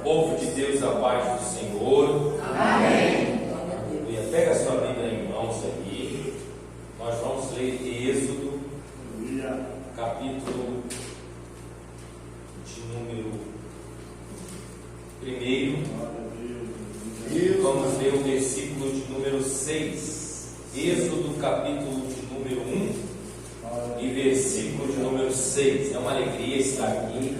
Povo de Deus, a paz do Senhor. Amém. Aleluia. Pega a sua Bíblia em mãos aí. Nós vamos ler Êxodo, capítulo de número 1. Vamos ler o versículo de número 6. Êxodo, capítulo de número 1 e versículo de número 6. É uma alegria estar aqui.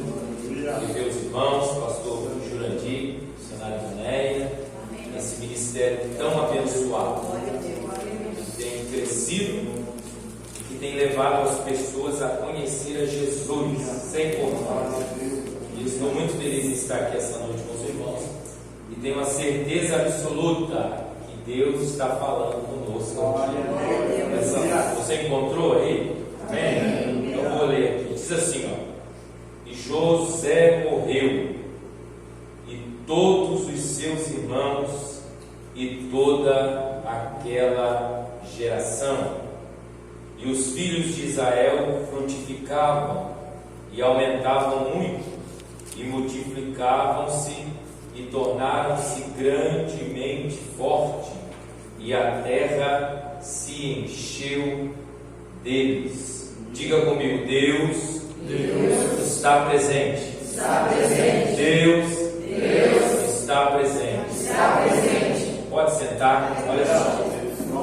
E meus irmãos, pastor Jurandir, missionário Vanéia, esse ministério tão abençoado, que tem crescido e que tem levado as pessoas a conhecer a Jesus, sem contar. E eu estou muito feliz em estar aqui essa noite com os irmãos e tenho a certeza absoluta que Deus está falando conosco aqui. Você encontrou aí? Amém? Eu vou ler aqui. Diz assim, ó. E José morreu, e todos os seus irmãos, e toda aquela geração. E os filhos de Israel frutificavam, e aumentavam muito, e multiplicavam-se, e tornaram-se grandemente forte, e a terra se encheu deles. Diga comigo, Deus está presente. Deus está presente. Pode sentar. Olha só.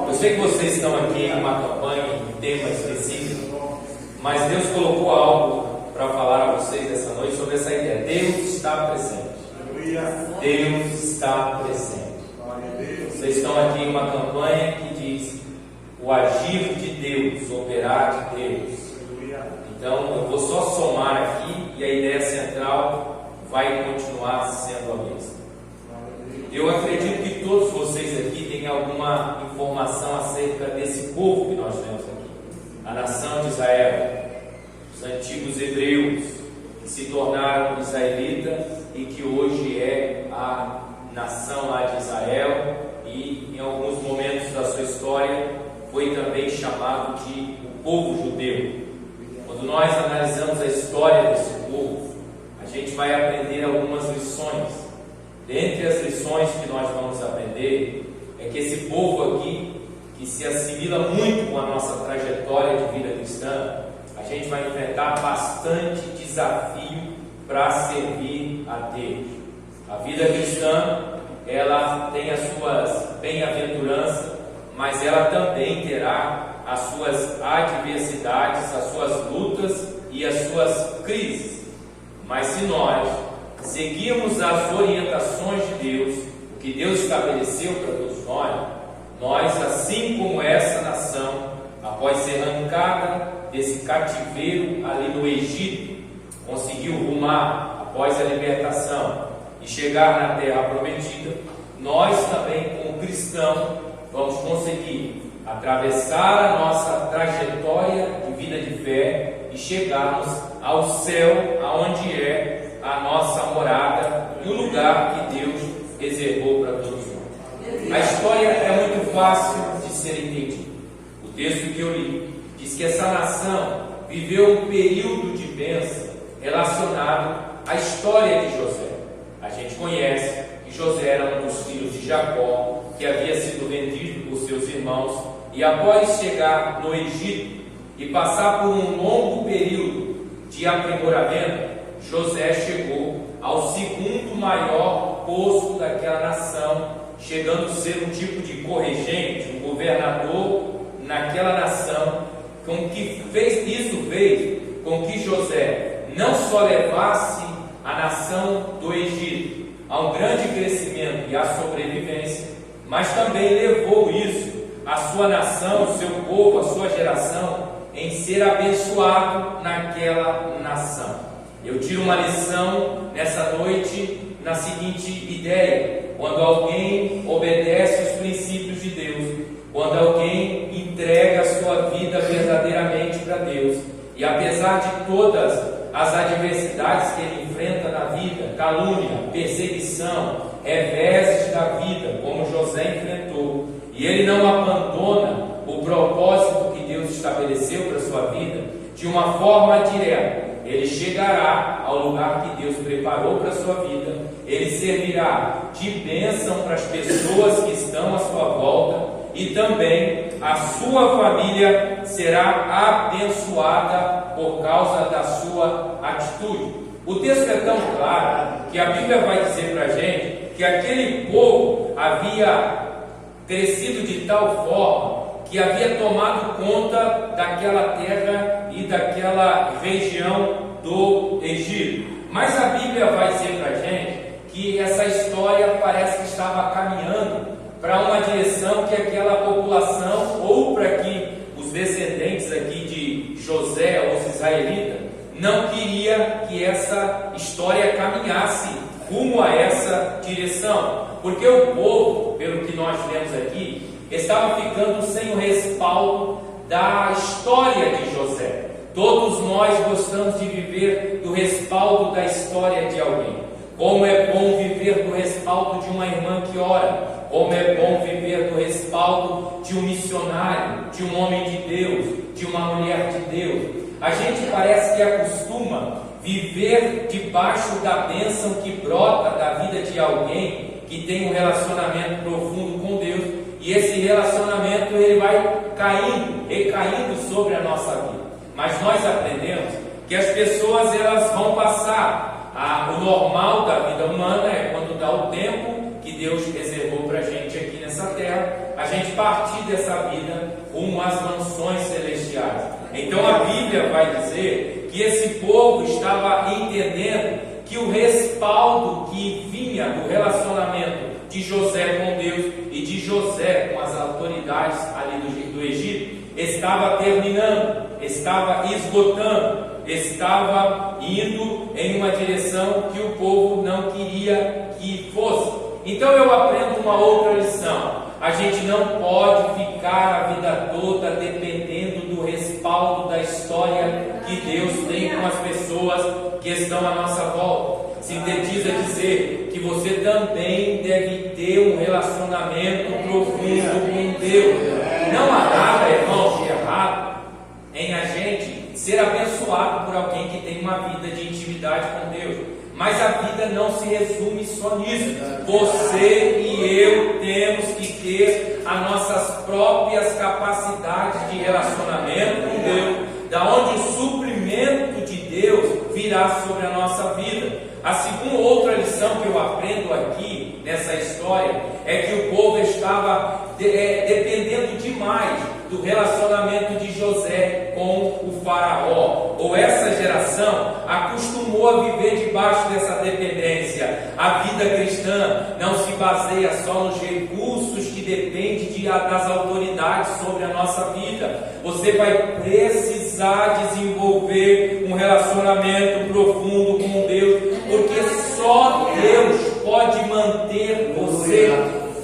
Eu sei que vocês estão aqui em uma campanha, em um tema específico, mas Deus colocou algo para falar a vocês essa noite sobre essa ideia. Deus está presente. Deus está presente. Vocês estão aqui em uma campanha que diz o agir de Deus, o operar de Deus. Então, eu vou só somar aqui e a ideia central vai continuar sendo a mesma. Eu acredito que todos vocês aqui têm alguma informação acerca desse povo que nós temos aqui. A nação de Israel, os antigos hebreus, que se tornaram israelitas e que hoje é a nação lá de Israel e em alguns momentos da sua história foi também chamado de o povo judeu. Quando nós analisamos a história desse povo, a gente vai aprender algumas lições. Dentre as lições que nós vamos aprender, é que esse povo aqui, que se assimila muito com a nossa trajetória de vida cristã, a gente vai enfrentar bastante desafio para servir a Deus. A vida cristã, ela tem as suas bem-aventuranças, mas ela também terá as suas adversidades, as suas lutas e as suas crises. Mas se nós seguirmos as orientações de Deus, o que Deus estabeleceu para todos nós, assim como essa nação, após ser arrancada desse cativeiro ali no Egito, conseguiu rumar após a libertação e chegar na terra prometida, nós também, como cristãos, vamos conseguir atravessar a nossa trajetória de vida de fé e chegarmos ao céu, aonde é a nossa morada e o lugar que Deus reservou para todos nós. A história é muito fácil de ser entendida. O texto que eu li diz que essa nação viveu um período de bênção relacionado à história de José. A gente conhece que José era um dos filhos de Jacó, que havia sido vendido por seus irmãos, e após chegar no Egito e passar por um longo período de aprimoramento, José chegou ao segundo maior posto daquela nação, chegando a ser um tipo de corregente, um governador naquela nação, com que fez com que José não só levasse a nação do Egito a um grande crescimento e a sobrevivência, mas também levou isso, a sua nação, o seu povo, a sua geração, em ser abençoado naquela nação. Eu tiro uma lição nessa noite na seguinte ideia: quando alguém obedece os princípios de Deus, quando alguém entrega a sua vida verdadeiramente para Deus, e apesar de todas as adversidades que ele enfrenta na vida, calúnia, perseguição, reveses da vida, como José enfrentou, e ele não abandona o propósito que Deus estabeleceu para a sua vida, de uma forma direta, ele chegará ao lugar que Deus preparou para a sua vida, ele servirá de bênção para as pessoas que estão à sua volta, e também a sua família será abençoada por causa da sua atitude. O texto é tão claro que a Bíblia vai dizer para a gente que aquele povo havia crescido de tal forma que havia tomado conta daquela terra e daquela região do Egito. Mas a Bíblia vai dizer para a gente que essa história parece que estava caminhando para uma direção que aquela população, ou para que os descendentes aqui de José, os israelitas, não queria que essa história caminhasse rumo a essa direção, porque o povo, pelo que nós lemos aqui, estava ficando sem o respaldo da história de José. Todos nós gostamos de viver do respaldo da história de alguém. Como é bom viver do respaldo de uma irmã que ora, como é bom viver do respaldo de um missionário, de um homem de Deus, de uma mulher de Deus. A gente parece que acostuma viver debaixo da bênção que brota da vida de alguém que tem um relacionamento profundo com Deus, e esse relacionamento ele vai recaindo sobre a nossa vida. Mas nós aprendemos que as pessoas elas vão passar. O normal da vida humana é quando dá o tempo que Deus reservou para a gente aqui nessa terra, a gente partir dessa vida rumo às mansões celestiais. Então a Bíblia vai dizer que esse povo estava entendendo que o respaldo que vinha do relacionamento de José com Deus e de José com as autoridades ali do Egito estava terminando, estava esgotando, estava indo em uma direção que o povo não queria que fosse. Então eu aprendo uma outra lição. A gente não pode ficar a vida toda dependendo do respaldo da história que Deus tem com as pessoas que estão à nossa volta. Sintetiza dizer que você também deve ter um relacionamento profundo com Deus. Não há nada, irmão, de errado em a gente ser abençoado por alguém que tem uma vida de intimidade com Deus. Mas a vida não se resume só nisso. Você e eu temos que ter as nossas próprias capacidades de relacionamento com Deus, da onde o suprimento de Deus virá sobre a nossa vida. A segunda outra lição que eu aprendo aqui nessa história é que o povo estava dependendo demais do relacionamento de José com o faraó, ou essa geração acostumou a viver debaixo dessa dependência. A vida cristã não se baseia só nos recursos que dependem das autoridades sobre a nossa vida. Você vai precisar desenvolver um relacionamento profundo com Deus, porque só Deus pode manter você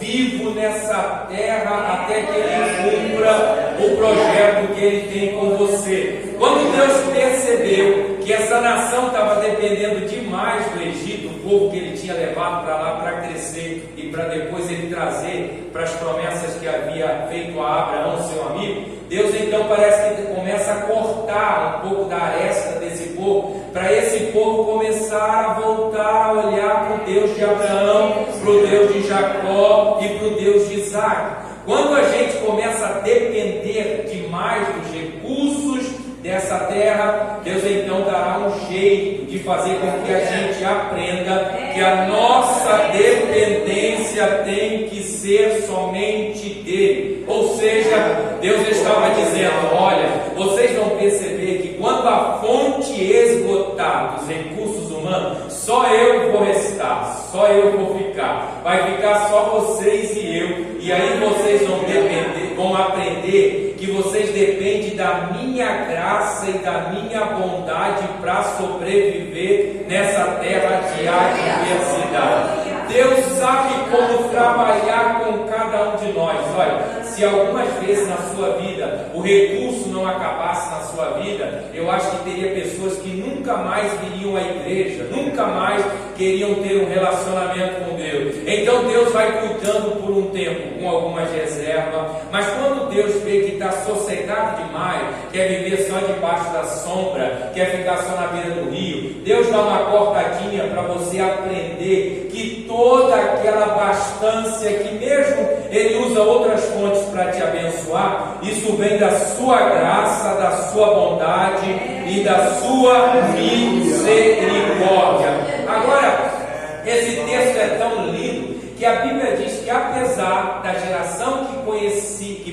vivo nessa terra até que Ele cumpra o projeto que Ele tem com você. Quando Deus percebeu que essa nação estava dependendo demais do Egito, o povo que Ele tinha levado para lá para crescer e para depois Ele trazer para as promessas que havia feito a Abraão, seu amigo, Deus então parece que começa a cortar um pouco da aresta desse povo, para esse povo começar a voltar a olhar para o Deus de Abraão, para o Deus de Jacó e para o Deus de Isaac. Quando a gente começa a depender demais dos recursos dessa terra, Deus então dará um jeito de fazer com que a gente aprenda que a nossa dependência tem que ser somente dele. Ou seja, Deus estava dizendo: olha, vocês vão perceber que quando a fonte esgotar dos recursos humanos, só eu vou restar, só eu vou ficar, vai ficar só vocês e eu, e aí vocês vão aprender que vocês dependem da minha graça e da minha bondade para sobreviver nessa terra de adversidade. Deus sabe como trabalhar com cada um de nós. Olha, se se algumas vezes na sua vida o recurso não acabasse na sua vida, eu acho que teria pessoas que nunca mais viriam à igreja, nunca mais queriam ter um relacionamento com Deus. Então Deus vai cuidando por um tempo, com algumas reservas, mas quando Deus vê que está sossegado demais, quer viver só debaixo da sombra, quer ficar só na beira do rio, Deus dá uma cortadinha para você aprender que toda aquela abastância, que mesmo Ele usa outras fontes para te abençoar, isso vem da sua graça, da sua bondade e da sua misericórdia. Agora, esse texto é tão lindo que a Bíblia diz que apesar da geração que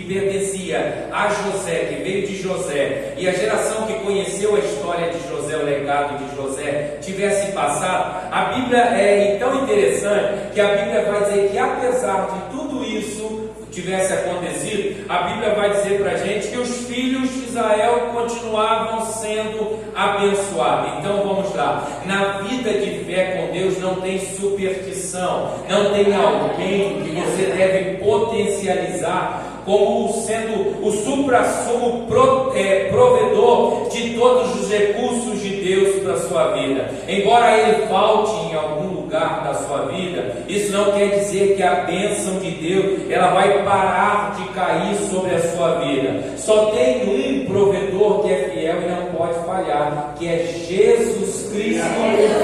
pertencia a José, que veio de José, e a geração que conheceu a história de José, o legado de José, tivesse passado, a Bíblia é tão interessante que a Bíblia vai dizer que apesar de tudo isso tivesse acontecido, a Bíblia vai dizer para a gente que os filhos de Israel continuavam sendo abençoados. Então vamos lá, na vida de fé com Deus não tem superstição, não tem alguém que você deve potencializar como sendo o supra-sumo provedor de todos os recursos de Deus para a sua vida. Embora ele falte em algum lugar da sua vida, isso não quer dizer que a bênção de Deus ela vai parar de cair sobre a sua vida. Só tem um provedor que é fiel e não pode falhar, que é Jesus Cristo, o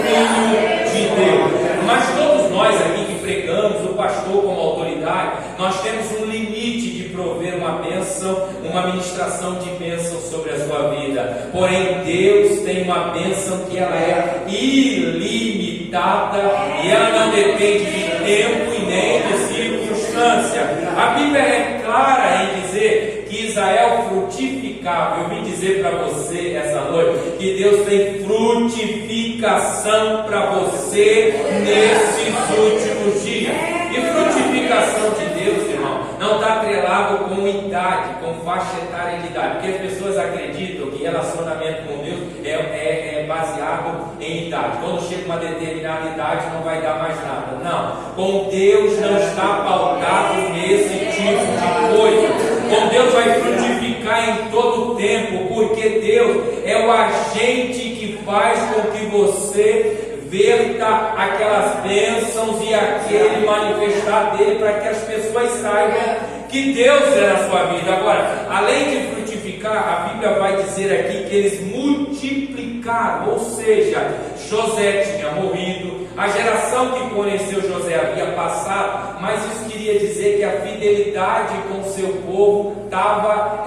Filho de Deus. Mas todos nós aqui que pregamos, o pastor como autoridade, nós temos um limite de prover uma bênção, uma ministração de bênção sobre a sua vida. Porém, Deus tem uma bênção que ela é ilimitada e ela não depende de tempo e nem de circunstância. A Bíblia é clara em dizer que Israel frutificava. Eu vim dizer para você essa noite que Deus tem frutificação para você nesses últimos dias. E frutificação de Deus, irmão, não está atrelado com idade, com faixa etária de idade, porque as pessoas acreditam que relacionamento com Deus é baseado em idade. Quando chega uma determinada idade não vai dar mais nada. Não, com Deus não está pautado nesse tipo de coisa. Com Deus vai frutificar em todo o tempo, porque Deus é o agente que faz com que você verta aquelas bênçãos e aquele manifestar dele, para que as pessoas saibam que Deus é na sua vida. Agora, além de frutificar, a Bíblia vai dizer aqui que eles multiplicaram, ou seja, José tinha morrido, a geração que conheceu José havia passado, mas isso queria dizer que a fidelidade com o seu povo estava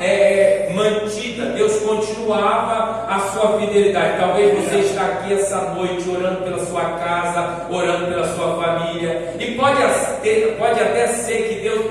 mantida. Deus continuava a sua fidelidade. Talvez você está aqui essa noite orando pela sua casa, orando pela sua família, e pode até ser que Deus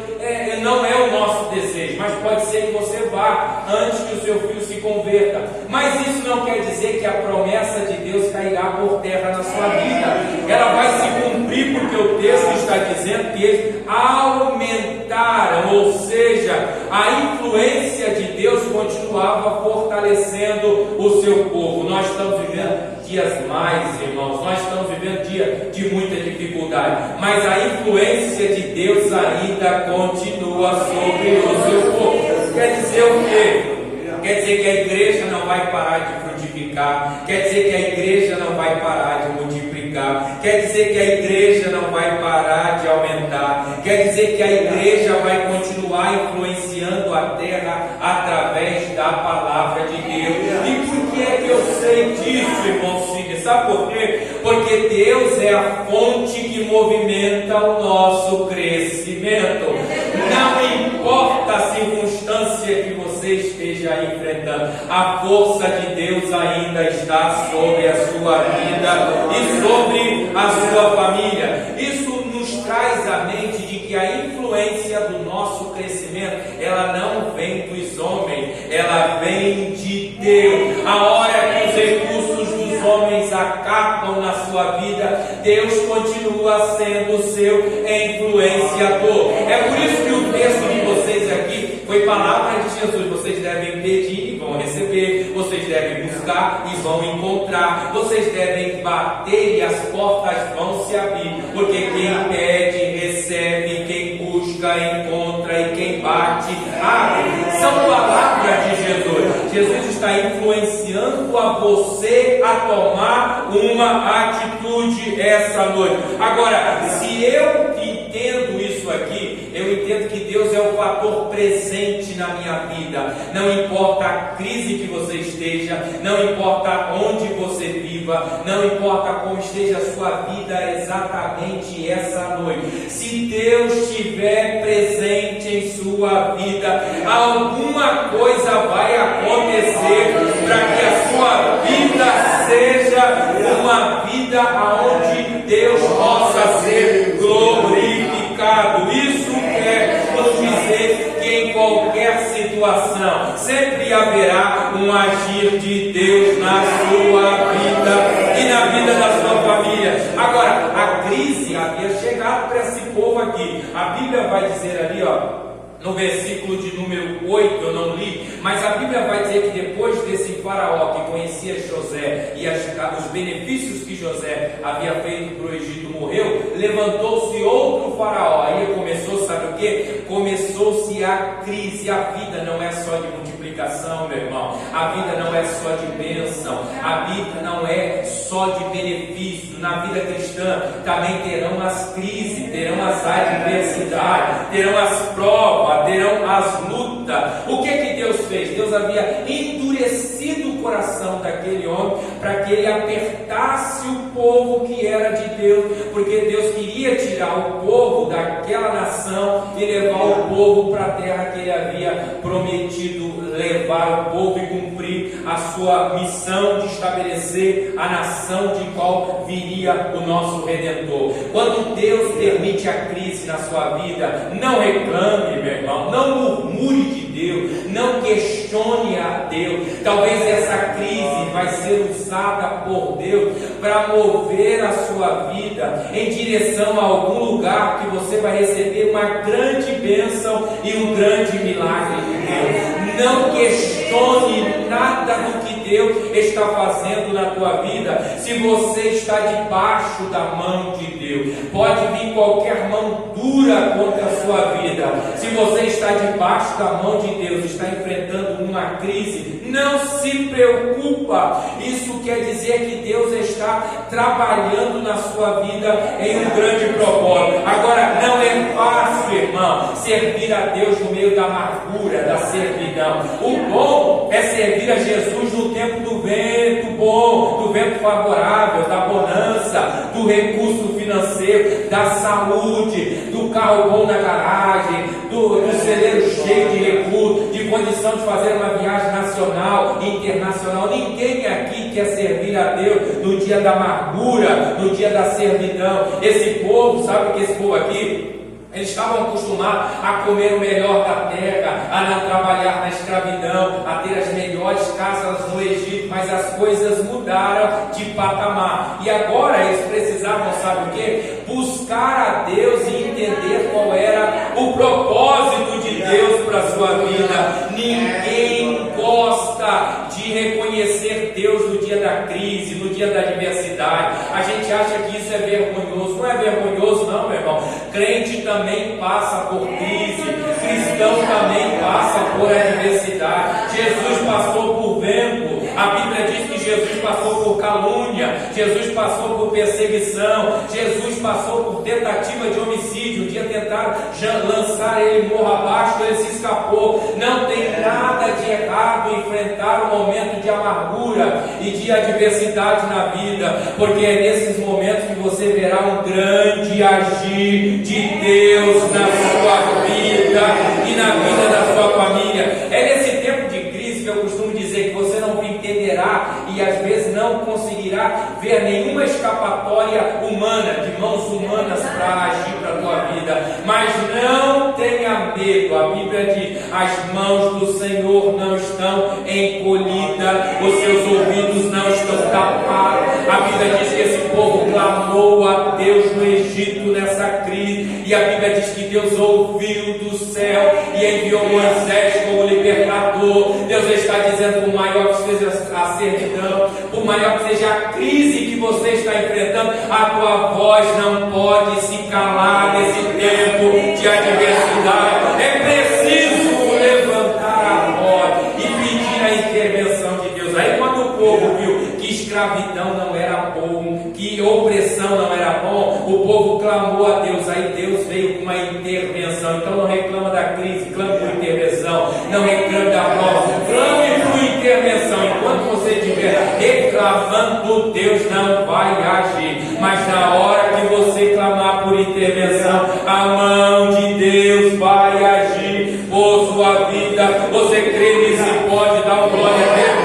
não é o nosso desejo, mas pode ser que você vá antes que o seu filho se converta. Mas isso não quer dizer que a promessa de Deus cairá por terra na sua vida. Ela vai se cumprir, porque o texto está dizendo que eles aumentaram, ou seja, a influência de Deus continuava fortalecendo o seu povo. Nós estamos vivendo dias mais, irmãos, nós estamos vivendo dia de muita dificuldade, mas a influência de Deus ainda continua sobre o seu povo. Quer dizer o quê? Quer dizer que a igreja não vai parar de frutificar, quer dizer que a igreja não vai parar de multiplicar, quer dizer que a igreja não vai parar de aumentar, quer dizer que a igreja vai continuar influenciando a terra através da palavra de Deus. E por que é que eu sei disso, irmão Sidney? Sabe por quê? Porque Deus é a fonte que movimenta o nosso crescimento. Não importa a circunstância que você esteja enfrentando, a força de Deus ainda está sobre a sua vida e sobre a sua família. Isso nos traz à mente de que a influência do nosso crescimento, ela não vem dos homens, ela vem de Deus. A hora que os recursos dos homens acabam na sua vida, Deus continua sendo seu influenciador. É por isso que o texto de vocês aqui foi palavra de Jesus. Vocês devem pedir e vão receber, vocês devem buscar e vão encontrar, vocês devem bater e as portas vão se abrir, porque quem pede recebe, quem busca encontra, e quem bate bate, abre. São palavras de Jesus. Jesus está influenciando a você a tomar uma atitude essa noite. Agora, se eu entendo isso aqui, eu entendo que Deus é o fator presente na minha vida. Não importa a crise que você esteja, não importa onde você viva, não importa como esteja a sua vida exatamente essa noite. Se Deus estiver presente em sua vida, alguma coisa vai acontecer para que a sua vida seja uma vida onde Deus possa ser glorificado. Isso quer nos dizer que em qualquer situação sempre haverá um agir de Deus na sua vida e na vida da sua família. Agora, a crise havia chegado para esse povo aqui. A Bíblia vai dizer ali, no versículo de número 8, eu não li, mas a Bíblia vai dizer que depois desse faraó que conhecia José e os benefícios que José havia feito para o Egito morreu, levantou-se outro faraó. Aí começou, sabe o que? Começou-se a crise. A vida não é só de multiplicação, meu irmão. A vida não é só de bênção. A vida não é só de benefício. Na vida cristã também terão as crises, terão as adversidades, terão as provas, terão as lutas. O que Deus fez? Deus havia endurecido o coração daquele homem para que ele apertasse o povo que era de Deus, porque Deus queria tirar o povo daquela nação e levar o povo para a terra que ele havia prometido levar o povo e cumprir a sua missão de estabelecer a nação de qual viria o nosso Redentor. Quando Deus permite a crise na sua vida, não reclame, meu irmão, não murmure de Deus, não questione a Deus. Talvez essa crise vai ser usada por Deus para mover a sua vida em direção a algum lugar que você vai receber uma grande bênção e um grande milagre de Deus. Não questione nada do que Deus está fazendo na tua vida. Se você está debaixo da mão de Deus, pode vir qualquer mão dura contra a sua vida. Se você está debaixo da mão de Deus, está enfrentando uma crise, não se preocupa. Isso quer dizer que Deus está trabalhando na sua vida em um grande propósito. Agora, não é fácil, irmão, servir a Deus no meio da amargura, da servidão. O bom é servir a Jesus no tempo do vento bom, do vento favorável, da bonança, do recurso financeiro, da saúde, do carro bom na garagem, do celeiro cheio de recursos, de condição de fazer uma viagem nacional e internacional. Ninguém aqui quer servir a Deus no dia da amargura, no dia da servidão. Esse povo, sabe que esse povo aqui, eles estavam acostumados a comer o melhor da terra, a não trabalhar na escravidão, a ter as melhores casas no Egito, mas as coisas mudaram de patamar. E agora eles precisavam, sabe o quê? Buscar a Deus e entender qual era o propósito de Deus para a sua vida. Ninguém gosta de reconhecer Deus no dia da crise, no dia da adversidade. A gente acha que isso é vergonhoso. Não é vergonhoso não, meu irmão. Crente também passa por crise, cristão também passa por adversidade. Jesus passou por vento. A Bíblia diz que Jesus passou por calúnia, Jesus passou por perseguição, Jesus passou por tentativa de homicídio. Um dia tentaram lançar ele morro abaixo, ele se escapou. Não tem nada de errado em enfrentar um momento de amargura e de adversidade na vida, porque é nesses momentos que você verá um grande agir de Deus na sua vida e na vida da sua família. É nesse tempo de crise que eu costumo dizer que você não entenderá e às vezes não conseguirá ver nenhuma escapatória humana, de mãos humanas para agir para a tua vida. Mas não tenha medo. A Bíblia diz: as mãos do Senhor não estão encolhidas, os seus ouvidos não estão tapados. A Bíblia diz que esse povo clamou a Deus no Egito nessa crise, e a Bíblia diz que Deus ouviu do céu e enviou Moisés como libertador. Deus está dizendo: por maior que seja a servidão, por maior que seja a crise que você está enfrentando, a tua voz não pode se calar nesse tempo de adversidade. É preciso escravidão não era bom, que opressão não era bom, o povo clamou a Deus, aí Deus veio com uma intervenção. Então não reclama da crise, clame por intervenção. Não reclame da prova, clame por intervenção. Enquanto você estiver reclamando, Deus não vai agir. Mas na hora que você clamar por intervenção, a mão de Deus vai agir por sua vida. Você crê nisso e pode dar um glória a Deus.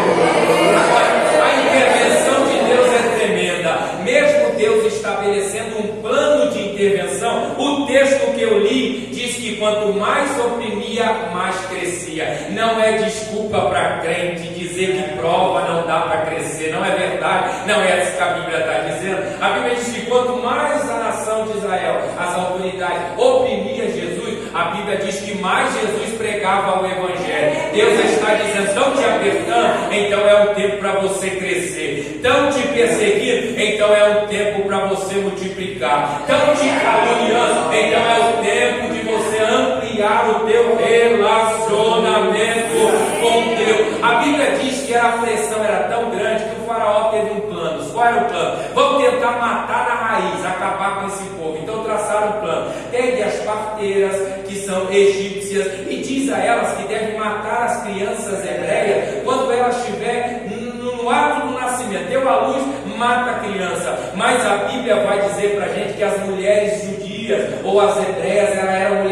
A intervenção de Deus é tremenda. Mesmo Deus estabelecendo um plano de intervenção, o texto que eu li diz que quanto mais oprimia, mais crescia. Não é desculpa para crente dizer que prova não dá para crescer. Não é verdade. Não é isso que a Bíblia está dizendo. A Bíblia diz que quanto mais a nação de Israel, as autoridades, oprimia Jesus, a Bíblia diz que mais Jesus pregava o Evangelho. Deus está dizendo: estão te apertando, então é um tempo para você crescer. Estão te perseguindo, então é um tempo para você multiplicar. Estão te caluniando, então é o tempo de você ampliar o teu relacionamento com Deus. A Bíblia diz que a pressão era tão grande que o faraó teve um plano. Qual era o plano? Vamos tentar matar na raiz, acabar com esse povo. Então traçaram um plano. Pegue as parteiras, que são egípcias, e diz a elas que devem matar as crianças hebreias quando elas estiverem no ato do nascimento. Deu a luz, mata a criança. Mas a Bíblia vai dizer para a gente que as mulheres judias ou as hebreias, elas eram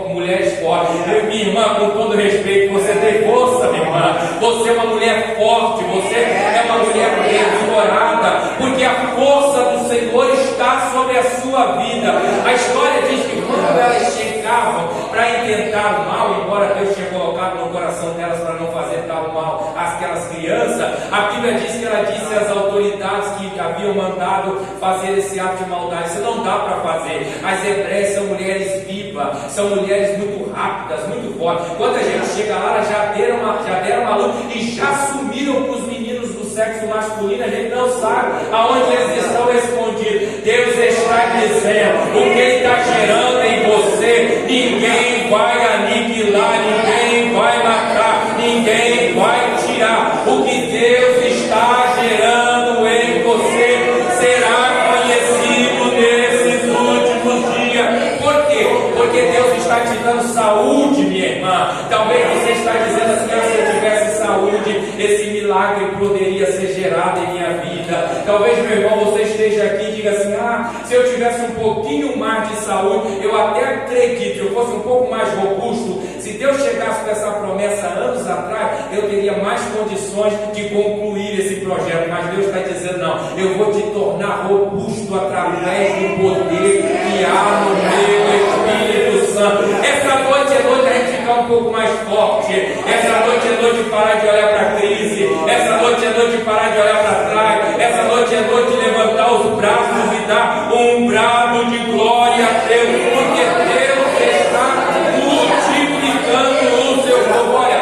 mulheres fortes. Minha irmã, com todo respeito, você tem força, minha irmã. Você é uma mulher forte, você é uma mulher restaurada, porque a força do Senhor está sobre a sua vida. A história diz que quando elas chegavam para intentar o mal, embora Deus tinha colocado no coração delas para não fazer tal mal àquelas crianças, a Bíblia diz que ela disse às autoridades que haviam mandado fazer esse ato de maldade: isso não dá para fazer. As hebreias são mulheres vivas, são mulheres muito rápidas, muito fortes. Quando a gente chega lá, elas já deram uma luta e já sumiram com os meninos do sexo masculino. A gente não sabe aonde eles estão escondidos. Deus está dizendo: o que Ele está gerando em você, ninguém vai aniquilar, ninguém vai matar, ninguém vai tirar. O que Deus está gerando em você será conhecido nesses últimos dias. Por quê? Porque Deus está te dando saúde, minha irmã. Talvez você está dizendo assim: se eu tivesse saúde, esse milagre poderia ser gerado em minha vida. Talvez, meu irmão, você esteja aqui e diga assim: se eu tivesse um pouquinho mais de saúde, eu até acredito, se eu fosse um pouco mais robusto, se Deus chegasse com essa promessa anos atrás, eu teria mais condições de concluir esse projeto. Mas Deus está dizendo: não, eu vou te tornar robusto através do poder que há no meu Espírito Santo. Essa noite é noite a gente ficar um pouco mais forte. Essa noite é noite de parar de olhar para a crise. Essa noite é noite de parar de olhar para trás. Essa noite é noite de levantar os braços e dar um brado de glória a Deus, porque Deus está multiplicando o seu povo. Olha,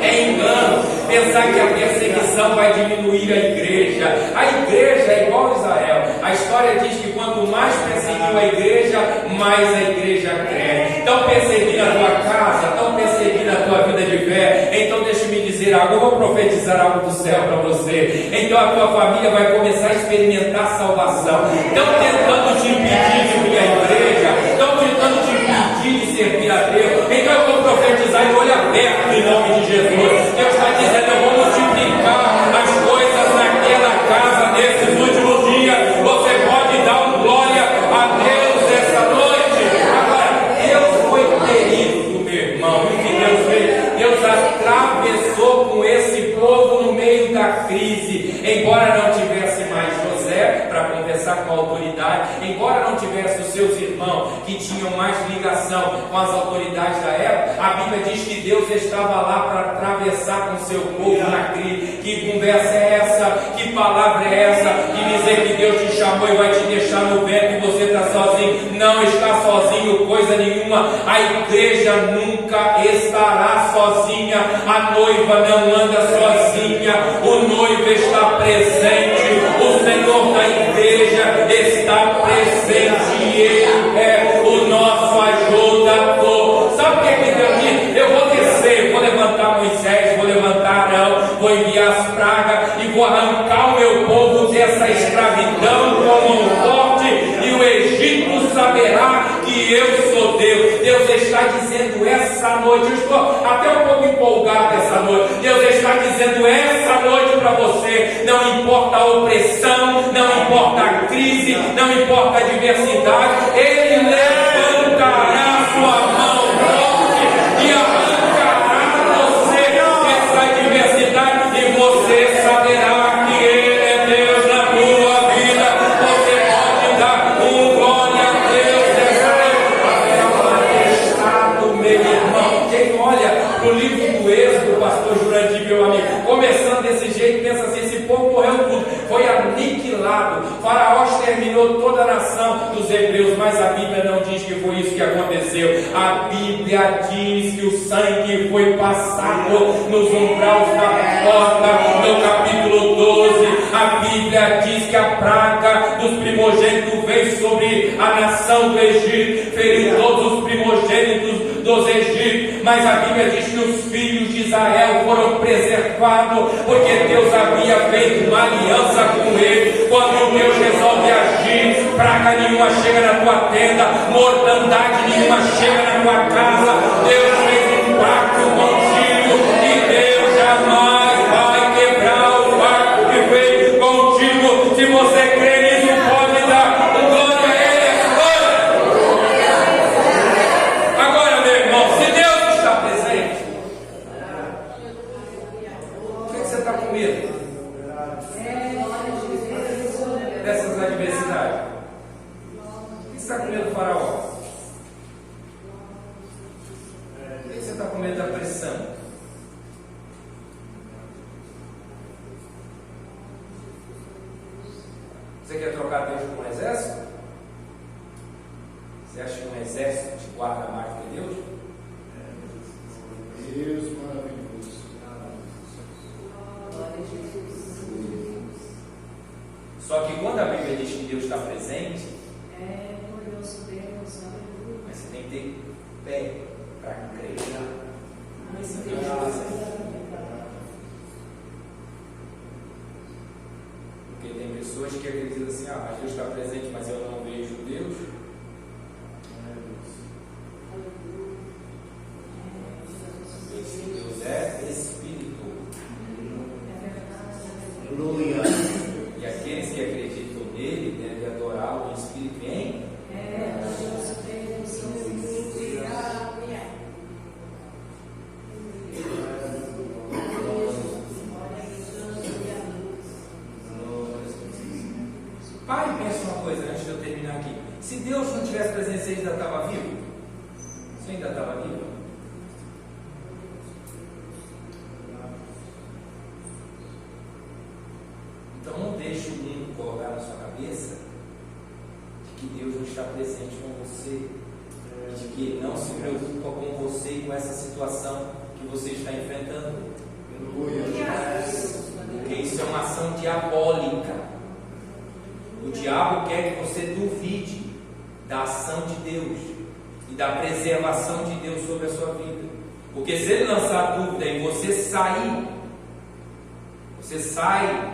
é engano pensar que a perseguição vai diminuir a igreja. A igreja é igual a Israel. A história diz que quanto mais perseguiu a igreja, mais a igreja cresce. Estão perseguindo a tua casa, estão perseguindo a tua vida de fé. Então deixa-me dizer algo, eu vou profetizar algo do céu para você. Então a tua família vai começar a experimentar salvação. Estão tentando te impedir de vir à igreja, estão tentando te impedir de servir a Deus. Então eu vou profetizar de olho aberto em nome de Jesus. Deus está dizendo: eu vou multiplicar as coisas naquela casa nesses últimos dias. Você pode dar um glória a Deus essa noite. Agora, Deus foi querido, meu irmão. O que Deus fez? Deus atravessou com esse povo no meio da crise. Embora não tivesse mais José para conversar com a autoridade, embora não tivesse os seus irmãos que tinham mais ligação com as autoridades da época, a Bíblia diz que Deus estava lá para atravessar com o seu povo na crise. Que conversa é essa? Que palavra é essa? E dizer que Deus te chamou e vai te deixar no vento e você está sozinho. Não está sozinho coisa nenhuma. A igreja nunca estará sozinha. A noiva não anda sozinha. O noivo está presente. O Senhor da igreja está presente. Ele é o nosso ajudador. Sabe o que Deus diz? Eu vou descer, vou levantar Moisés, vou levantar Arão, vou enviar as pragas e vou arrancar o meu povo que eu sou Deus. Deus está dizendo essa noite, eu estou até um pouco empolgado essa noite. Deus está dizendo essa noite para você: não importa a opressão, não importa a crise, não importa a adversidade, Ele levantará a sua mão forte e arrancará você dessa adversidade, e você saberá que Ele é Deus na tua vida. Você pode dar glória a Deus essa noite. Meu irmão, quem olha para o livro do Êxodo, pastor Jurandir, meu amigo, começando desse jeito, pensa assim: esse povo morreu tudo, foi aniquilado, Faraó exterminou toda a nação dos hebreus, mas a Bíblia não diz que foi isso que aconteceu. A Bíblia diz que o sangue foi passado nos umbrais da porta. No capítulo 12, a Bíblia diz que a praga dos primogênitos veio sobre a nação do Egito, feriu todos os primogênitos dos egípcios, mas a Bíblia diz que os filhos de Israel foram preservados, porque Deus havia feito uma aliança com ele. Quando Deus resolve agir, praga nenhuma chega na tua tenda, mortandade nenhuma chega na tua casa. Deus fez um pacto contigo, e Deus jamais vai quebrar o pacto que fez contigo. Se você crê nisso, pode dar glória a Ele. Agora, meu irmão, se Deus está presente, por que você está com medo dessas adversidades? Por que você está com medo do Faraó? Por que você está com medo da pressão? Você quer trocar Deus por um exército? Você acha que um exército te guarda mais do que Deus? Deus maravilhoso. Só que quando a Bíblia diz que Deus está presente, mas você tem que ter fé para crer. Mas Deus está presente. Porque tem pessoas que acreditam assim: ah, mas Deus está presente, mas eu não vejo Deus. Deus é Espírito. E aqueles que acreditam nele devem adorá-lo em Espírito e em Pai, pensa uma coisa antes de eu terminar aqui. Se Deus não tivesse presença, você ainda estava vivo? Você ainda estava vivo? Então não deixe o mundo colocar na sua cabeça de que Deus não está presente com você, de que Ele não se preocupa com você e com essa situação que você está enfrentando. Porque isso é uma ação diabólica. O diabo quer que você duvide da ação de Deus e da preservação de Deus sobre a sua vida. Porque se ele lançar dúvida e você sai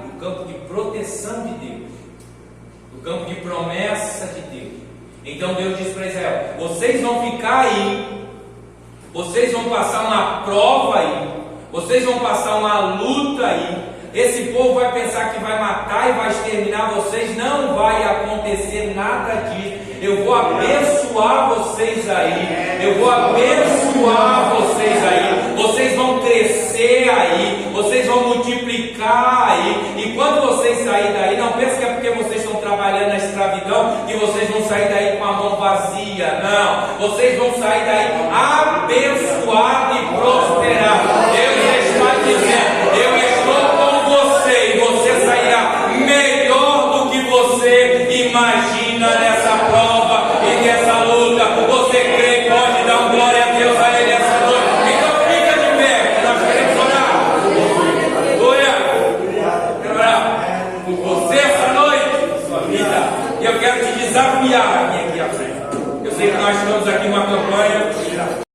do campo de proteção de Deus, do campo de promessa de Deus. Então Deus diz para Israel: vocês vão ficar aí, vocês vão passar uma prova aí, vocês vão passar uma luta aí. Esse povo vai pensar que vai matar e vai exterminar vocês. Não vai acontecer nada disso. Eu vou abençoar vocês aí. Eu vou abençoar vocês aí. Vocês vão crescer aí. Vocês vão multiplicar aí. E quando vocês saírem daí, não pense que é porque vocês estão trabalhando na escravidão que vocês vão sair daí com a mão vazia. Não. Vocês vão sair daí abençoados e prosperados. Deus está dizendo: eu estou com você, e você sairá melhor do que você imagina nessa prova e nessa luta. Você crê, pode dar glória a Deus a Ele essa noite. Então fica de pé, que nós queremos orar. Glória. Quero orar por você essa noite, sua vida. E eu quero te desafiar aqui à frente. Eu sei que nós estamos aqui numa campanha